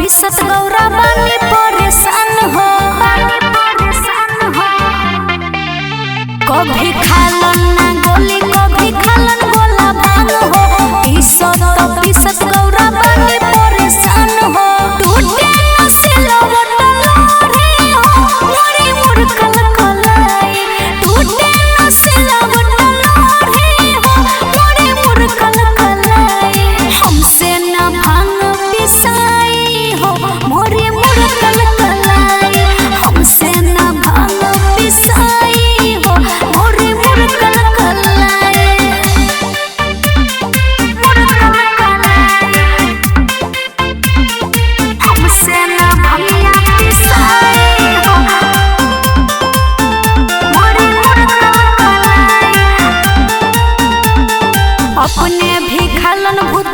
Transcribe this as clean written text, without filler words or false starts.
पीसत गौरा बानी परेशान हो कभी खालन ना गोली कभी खालन गोला भांग हो पीसत गौरा बानी परेशान हो टूटे न सिलवट लोरी हो मोरी मुरकल कलाई टूटे न सिलवट लोरी हो मोरी मुरकल कलाई हमसे न भांग पिसाई हो मोरी मुरकल कलाई हमसे न भांग पिसाई हो मोरी मुरकल कलाई हमसे न भैया पिसाई हो मोरी मुरकल कलाई अपने भी खालन भूत